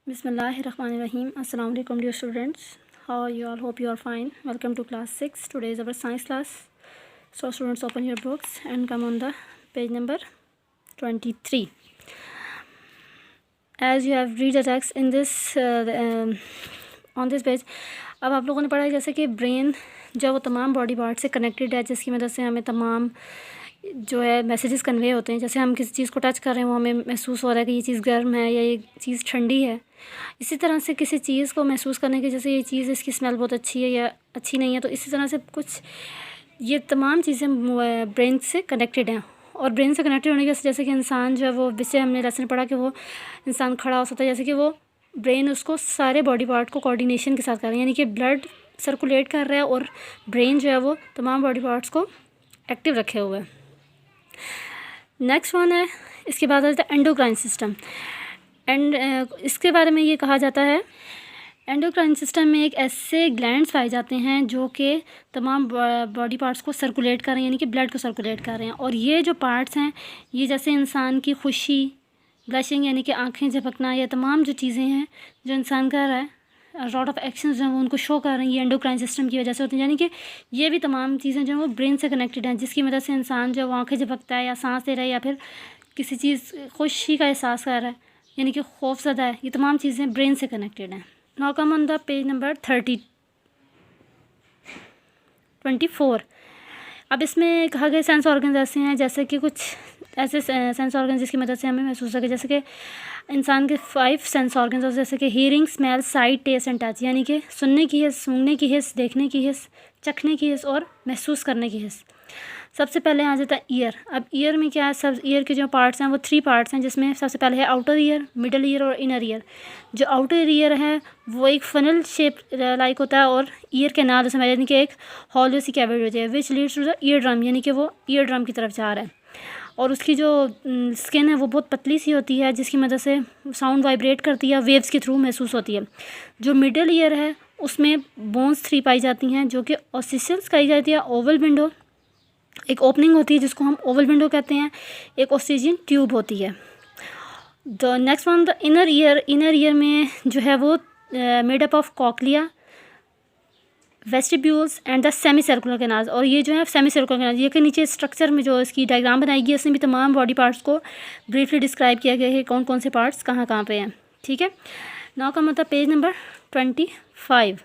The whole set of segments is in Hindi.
Bismillahirrahmanirrahim. Assalamu alaikum dear students. How are you all? Hope you are fine. Welcome to class 6. Today is our science class. So students, open your books and come on the page number 23. As you have read the text in this on this page, अब आप लोगों ने पढ़ा है जैसे कि ब्रेन जो वो तमाम बॉडी पार्ट से कनेक्टेड है, जिसकी मदद से हमें तमाम जो है मैसेजेस कन्वे होते हैं। जैसे हम किसी चीज़ को टच कर रहे हैं, वो हमें महसूस हो रहा है कि ये चीज़ गर्म है या ये चीज़ ठंडी है। इसी तरह से किसी चीज़ को महसूस करने की, जैसे ये चीज़ इसकी स्मेल बहुत अच्छी है या अच्छी नहीं है, तो इसी तरह से कुछ ये तमाम चीज़ें ब्रेन से कनेक्टेड हैं। और ब्रेन से कनेक्टेड होने के जैसे कि इंसान जो है वो, जिससे हमने लेसन पढ़ा कि वो इंसान खड़ा हो सकता है, जैसे कि वो ब्रेन उसको सारे बॉडी पार्ट को कोऑर्डिनेशन के साथ कर रहा है, यानी कि ब्लड सर्कुलेट कर रहा है और ब्रेन जो है वो तमाम बॉडी पार्ट्स को एक्टिव रखे हुए है। नेक्स्ट वन है, इसके बाद आता है एंडोक्राइन सिस्टम। इसके बारे में ये कहा जाता है, एंडोक्राइन सिस्टम में एक ऐसे ग्लैंड्स पाए जाते हैं जो कि तमाम बॉडी पार्ट्स को सर्कुलेट कर रहे हैं, यानी कि ब्लड को सर्कुलेट कर रहे हैं। और ये जो पार्ट्स हैं, ये जैसे इंसान की खुशी, ब्लशिंग यानी कि आंखें झपकना, ये तमाम जो चीज़ें हैं जो इंसान कर रहा है, लॉट ऑफ एक्शंस जो हैं वो उनको शो कर रही है, एंडोक्राइन सिस्टम की वजह से होती हैं। यानी कि ये भी तमाम चीज़ें जो हैं वो ब्रेन से कनेक्टेड हैं, जिसकी मदद से इंसान जो आंखें झपकता है या सांस ले रहा है या फिर किसी चीज़ खुशी का एहसास कर रहा है, यानी कि खौफज़दा है, ये तमाम चीज़ें ब्रेन से कनेक्टेड हैं। Now come on the page number 24। अब इसमें कहा गया सेंस ऑर्गन्स ऐसे हैं, जैसे कि कुछ ऐसे सेंस ऑर्गन्स जिसकी मदद से हमें महसूस होगा, जैसे कि इंसान के 5 सेंस ऑर्गन्स, जैसे कि hearing, smell, sight, taste and touch, यानी कि सुनने की हिस्स, सूंघने की हिस्स, देखने की हिस्स, चखने की हिस्स और महसूस करने की हिस्स। सबसे पहले आ जाता है ईयर। अब ईयर में क्या है, सब ईयर के जो पार्ट्स हैं वो 3 पार्ट्स हैं, जिसमें सबसे पहले है आउटर ईयर, मिडल ईयर और इनर ईयर। जो आउटर ईयर है वो एक फनल शेप लाइक होता है और ईयर के नाल उसमें यानी कि एक हॉलो सी कैविटी होती है, which leads to the ear drum, यानी कि वो ईयर ड्रम की तरफ जा रहा है। और उसकी जो स्किन है वो बहुत पतली सी होती है, जिसकी मदद से साउंड वाइब्रेट करती है, वेव्स के थ्रू महसूस होती है। जो मिडल ईयर है उसमें बोन्स 3 पाई जाती हैं, जो कि ऑसिसल्स कही जाती है, ओवल विंडो, एक ओपनिंग होती है जिसको हम ओवल विंडो कहते हैं, एक ऑक्सीजन ट्यूब होती है। The next one the inner ear. Inner ear में जो है वो made up of cochlea, vestibules and the semi circular canals. और ये जो है सेमी सर्कुलर कैनाल, ये के नीचे स्ट्रक्चर में जो इसकी डायग्राम बनाई गई है, उसमें भी तमाम बॉडी पार्ट्स को ब्रीफली डिस्क्राइब किया गया है, कौन कौन से पार्ट्स कहाँ कहाँ पे हैं। ठीक है, नाउ कम मतलब page number 25,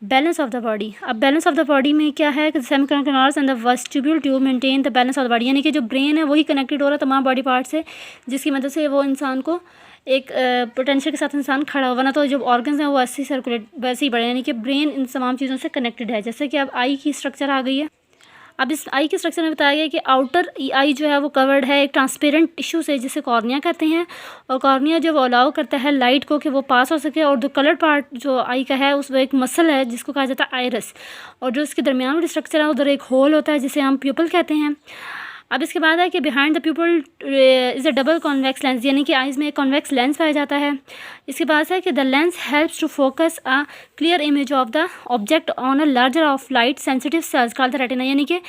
balance of the body. अब बैलेंस ऑफ द बॉडी में क्या है कि semi circular canals and the vestibule tube maintain the balance of the body, यानी कि जो ब्रेन है वही कनेक्टेड हो रहा है तमाम बॉडी पार्ट्स से, जिसकी मदद से वो इंसान को एक पोटेंशियल के साथ इंसान खड़ा हो, वरना तो जो ऑर्गन्स हैं वो ऐसे ही सर्कुलेट वैसे ही बढ़े, यानी कि ब्रेन इन तमाम चीज़ों से कनेक्टेड है। जैसे कि अब आई की स्ट्रक्चर आ गई है। अब इस आई के स्ट्रक्चर में बताया गया कि आउटर आई जो है वो कवर्ड है एक ट्रांसपेरेंट टिश्यू से, जिसे कॉर्निया कहते हैं। और कॉर्निया जो वो अलाउ करता है लाइट को कि वो पास हो सके। और जो कलर्ड पार्ट जो आई का है उस एक मसल है जिसको कहा जाता है आइरस। और जो इसके दरमियान वाली स्ट्रक्चर है उधर एक होल होता है जिसे हम प्यूपल कहते हैं। अब इसके बाद है कि behind the pupal is a double convex lens, यानी कि आइज़ में एक कॉन्वेक्स लेंस पाया जाता है। इसके बाद है कि the lens helps to focus a clear image of the object on a larger of light sensitive cells called the retina, यानी कि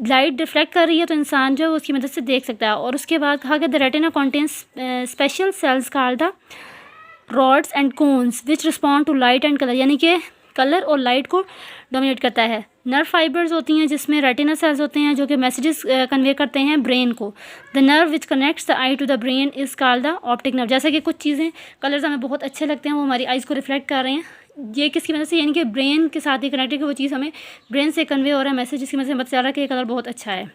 लाइट रिफ्लेक्ट कर रही है तो इंसान जो है उसकी मदद से देख सकता है। और उसके बाद कहा गया the retina contains special cells called the rods and cones which respond to light and colour, यानी कि कलर और लाइट को डोमिनेट करता है। नर्व फाइबर्स होती हैं जिसमें रेटिना सेल्स होते हैं जो कि मैसेजेस कन्वे करते हैं ब्रेन को। The nerve which connects the eye to the brain is called the optic nerve. जैसे कि कुछ चीज़ें कलर्स हमें बहुत अच्छे लगते हैं, वो हमारी आइज़ को रिफ्लेक्ट कर रहे हैं, ये किसकी वजह से, यानी कि ब्रेन के साथ ही कनेक्टेड कि वो चीज़ हमें ब्रेन से कन्वे हो रहा है मैसेज, जिसकी वजह से पता चल रहा है कि ये कलर बहुत अच्छा है।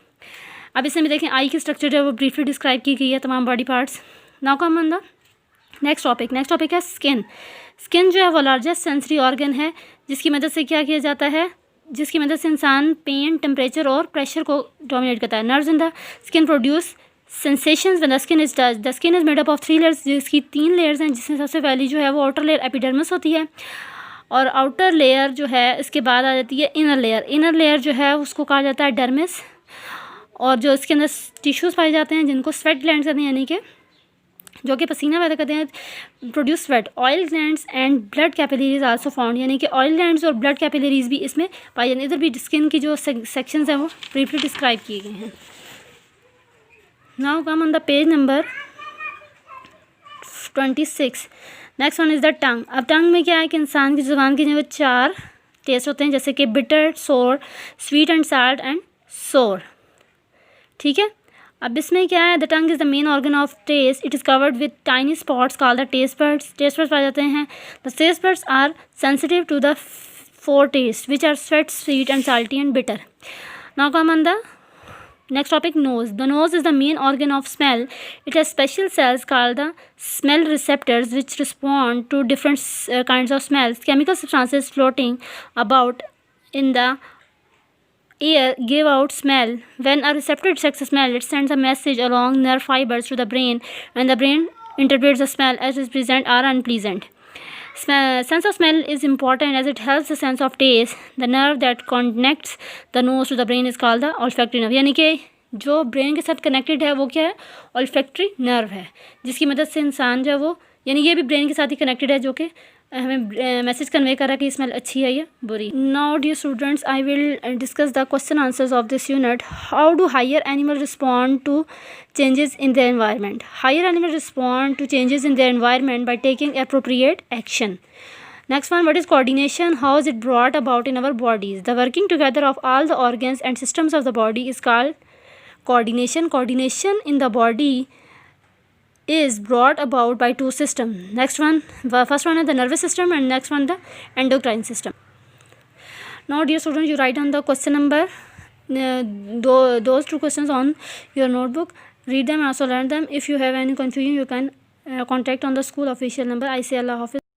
अब इसमें भी देखें आई की स्ट्रक्चर जो है वो ब्रीफली डिस्क्राइब की गई है, तमाम body parts. Now come on the next topic है स्किन। स्किन जो है वो लार्जेस्ट सेंसरी ऑर्गन है, जिसकी मदद से क्या किया जाता है, जिसकी मदद से इंसान पेन, टेम्परेचर और प्रेशर को डोमिनेट करता है। Nerves in the skin produce sensations when the skin is touched. The skin is made up of 3 layers, जिसकी 3 लेयर्स हैं, जिसमें सबसे पहली जो है वो आउटर लेयर एपिडर्मिस होती है। और आउटर लेयर जो है इसके बाद आ जाती है इनर लेयर। इनर लेयर जो है उसको कहा जाता है डर्मिस। और जो इसके अंदर टिश्यूज़ पाए जाते हैं जिनको स्वेट ग्लैंड्स कहते हैं, यानी कि जो कि पसीना पैदा करते हैं, produce sweat. Oil glands and blood capillaries also found, यानी कि ऑयल ग्लैंड्स और ब्लड कैपिलरीज भी इसमें पाई जाती हैं। इधर भी स्किन की जो सेक्शंस हैं वो ब्रीफली डिस्क्राइब किए गए हैं। Now come on the page number 26. Next one is the tongue. अब टंग में क्या है कि इंसान की ज़ुबान की जो 4 टेस्ट होते हैं, जैसे कि बिटर, सोर, स्वीट एंड साल्ट एंड सोर. ठीक है. अब इसमें क्या है, the tongue is the main organ of taste. It is covered with tiny spots called the taste buds. Taste buds पाए जाते हैं. The taste buds are sensitive to the 4 taste which are sweet, sweet and salty and bitter. Now come on the next topic, nose. The nose is the main organ of smell. It has special cells called the smell receptors which respond to different kinds of smells. Chemical substances floating about in the air give out smell. When a receptor detects a smell, it sends a message along nerve fibers to the brain, and the brain interprets the smell as is pleasant or unpleasant. Sense of smell is important as it helps the sense of taste. The nerve that connects the nose to the brain is called the olfactory nerve. यानी कि जो ब्रेन के साथ कनेक्टेड है वो क्या है, olfactory nerve है, जिसकी मदद से इंसान जो है वो, यानी ये भी ब्रेन के साथ ही कनेक्टेड है, जो कि हमें मैसेज कन्वे कर रहा है कि स्मेल अच्छी है या बुरी. Now dear students, I will discuss the question answers of this unit. How do higher animal respond to changes in their environment? Higher animals respond to changes in their environment by taking appropriate action. Next one, what is coordination? How is it brought about in our bodies? The working together of all the organs and systems of the body is called coordination. Coordination in the body is brought about by 2 systems. Next one, the first one is the nervous system and next one the endocrine system. Now dear students, you write down the question number, those 2 questions on your notebook. Read them and also learn them. If you have any confusion, you can contact on the school official number. I say Allah Hafiz.